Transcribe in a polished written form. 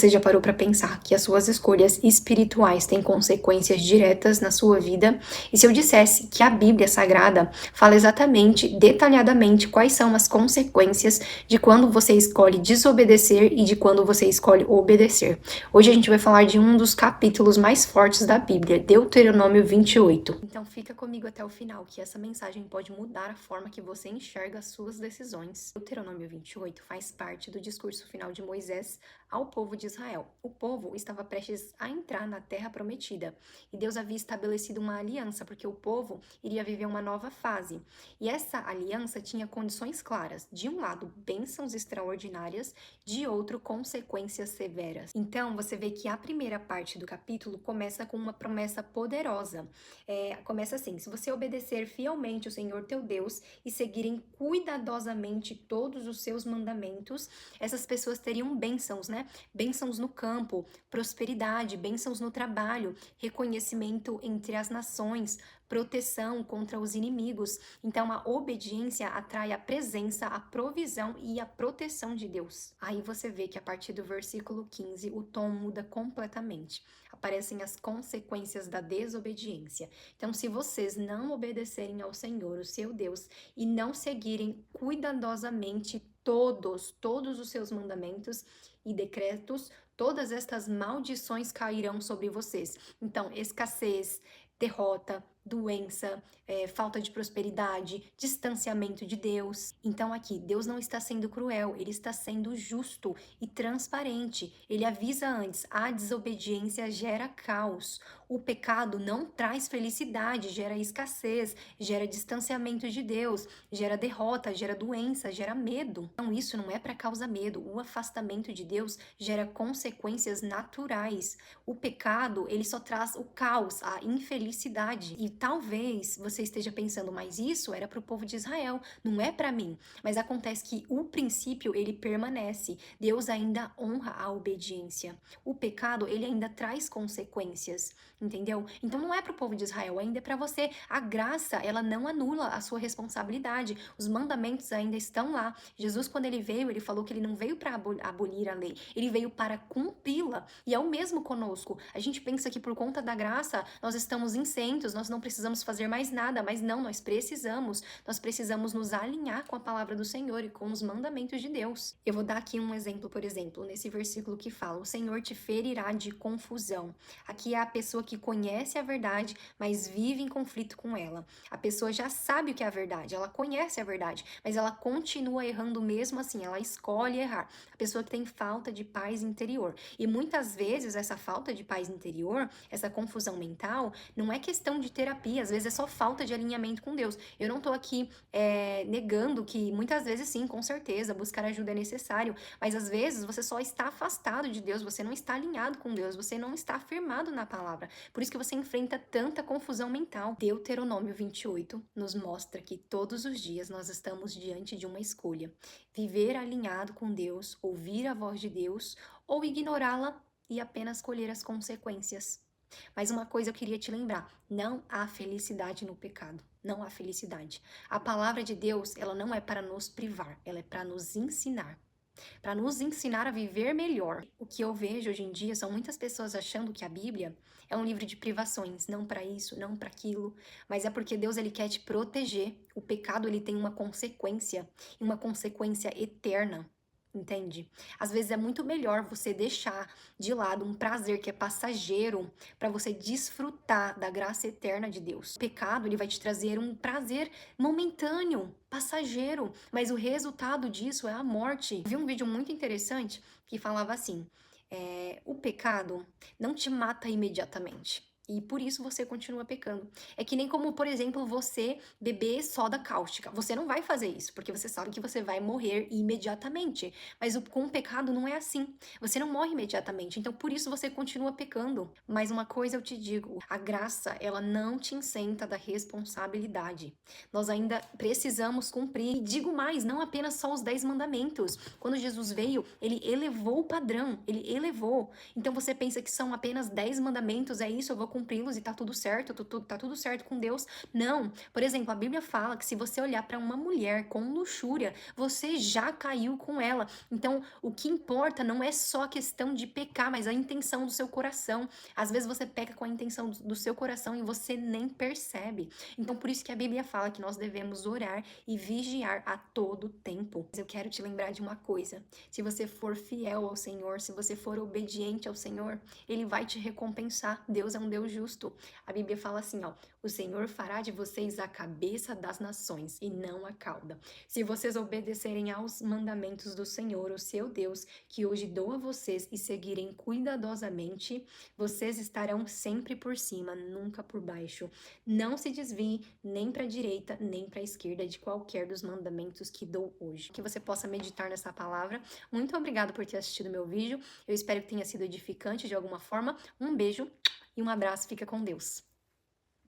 Você já parou para pensar que as suas escolhas espirituais têm consequências diretas na sua vida? E se eu dissesse que a Bíblia Sagrada fala exatamente, detalhadamente, quais são as consequências de quando você escolhe desobedecer e de quando você escolhe obedecer? Hoje a gente vai falar de um dos capítulos mais fortes da Bíblia, Deuteronômio 28. Então fica comigo até o final, que essa mensagem pode mudar a forma que você enxerga as suas decisões. Deuteronômio 28 faz parte do discurso final de Moisés ao povo de Israel. O povo estava prestes a entrar na terra prometida e Deus havia estabelecido uma aliança, porque o povo iria viver uma nova fase. E essa aliança tinha condições claras: de um lado, bênçãos extraordinárias, de outro, consequências severas. Então, você vê que a primeira parte do capítulo começa com uma promessa poderosa. Começa assim: se você obedecer fielmente o Senhor teu Deus e seguirem cuidadosamente todos os seus mandamentos, essas pessoas teriam bênçãos, né? Bênçãos no campo, prosperidade, bênçãos no trabalho, reconhecimento entre as nações, proteção contra os inimigos. Então, a obediência atrai a presença, a provisão e a proteção de Deus. Aí você vê que a partir do versículo 15, o tom muda completamente. Aparecem as consequências da desobediência. Então, se vocês não obedecerem ao Senhor, o seu Deus, e não seguirem cuidadosamente todos os seus mandamentos e decretos, todas estas maldições cairão sobre vocês. Então, escassez, derrota, doença, falta de prosperidade, distanciamento de Deus. Então aqui, Deus não está sendo cruel, Ele está sendo justo e transparente. Ele avisa antes: a desobediência gera caos. O pecado não traz felicidade, gera escassez, gera distanciamento de Deus, gera derrota, gera doença, gera medo. Então isso não é para causar medo. O afastamento de Deus gera consequências naturais. O pecado, ele só traz o caos, a infelicidade. E talvez você esteja pensando: mas isso era para o povo de Israel, não é para mim. Mas acontece que o princípio, ele permanece. Deus ainda honra a obediência. O pecado, ele ainda traz consequências, entendeu? Então não é para o povo de Israel, ainda é para você. A graça, ela não anula a sua responsabilidade. Os mandamentos ainda estão lá. Jesus, quando ele veio, ele falou que ele não veio para abolir a lei, ele veio para cumpri-la. E é o mesmo conosco. A gente pensa que por conta da graça nós estamos isentos, nós não precisamos fazer mais nada, mas não, nós precisamos nos alinhar com a palavra do Senhor e com os mandamentos de Deus. Eu vou dar aqui um exemplo, por exemplo, nesse versículo que fala: o Senhor te ferirá de confusão. Aqui é a pessoa que conhece a verdade, mas vive em conflito com ela. A pessoa já sabe o que é a verdade, ela conhece a verdade, mas ela continua errando mesmo assim, ela escolhe errar. A pessoa que tem falta de paz interior. E muitas vezes essa falta de paz interior, essa confusão mental, não é questão de terapia, às vezes é só falta de alinhamento com Deus. Eu não tô aqui negando que muitas vezes sim, com certeza, buscar ajuda é necessário, mas às vezes você só está afastado de Deus, você não está alinhado com Deus, você não está firmado na palavra. Por isso que você enfrenta tanta confusão mental. Deuteronômio 28 nos mostra que todos os dias nós estamos diante de uma escolha: viver alinhado com Deus, ouvir a voz de Deus, ou ignorá-la e apenas colher as consequências. Mas uma coisa eu queria te lembrar: não há felicidade no pecado. Não há felicidade. A palavra de Deus, ela não é para nos privar, ela é para nos ensinar. Para nos ensinar a viver melhor. O que eu vejo hoje em dia são muitas pessoas achando que a Bíblia é um livro de privações, não para isso, não para aquilo, mas é porque Deus, ele quer te proteger. O pecado, ele tem uma consequência, e uma consequência eterna. Entende? Às vezes é muito melhor você deixar de lado um prazer que é passageiro para você desfrutar da graça eterna de Deus. O pecado, ele vai te trazer um prazer momentâneo, passageiro, mas o resultado disso é a morte. Eu vi um vídeo muito interessante que falava assim: o pecado não te mata imediatamente. E por isso você continua pecando. É que nem como, por exemplo, você beber soda cáustica. Você não vai fazer isso, porque você sabe que você vai morrer imediatamente. Mas com o pecado não é assim. Você não morre imediatamente. Então, por isso você continua pecando. Mas uma coisa eu te digo: a graça, ela não te isenta da responsabilidade. Nós ainda precisamos cumprir. E digo mais, não apenas só os 10 mandamentos. Quando Jesus veio, ele elevou o padrão. Ele elevou. Então, você pensa que são apenas 10 mandamentos, é isso, eu vou cumpri-los e tá tudo certo, tá tudo certo com Deus. Não. Por exemplo, a Bíblia fala que se você olhar para uma mulher com luxúria, você já caiu com ela. Então, o que importa não é só a questão de pecar, mas a intenção do seu coração. Às vezes você peca com a intenção do seu coração e você nem percebe. Então, por isso que a Bíblia fala que nós devemos orar e vigiar a todo tempo. Mas eu quero te lembrar de uma coisa. Se você for fiel ao Senhor, se você for obediente ao Senhor, Ele vai te recompensar. Deus é um Deus justo. A Bíblia fala assim, ó, o Senhor fará de vocês a cabeça das nações e não a cauda. Se vocês obedecerem aos mandamentos do Senhor, o seu Deus, que hoje dou a vocês e seguirem cuidadosamente, vocês estarão sempre por cima, nunca por baixo. Não se desvie nem para a direita, nem para a esquerda de qualquer dos mandamentos que dou hoje. Que você possa meditar nessa palavra. Muito obrigada por ter assistido meu vídeo. Eu espero que tenha sido edificante de alguma forma. Um beijo e um abraço. Fica com Deus.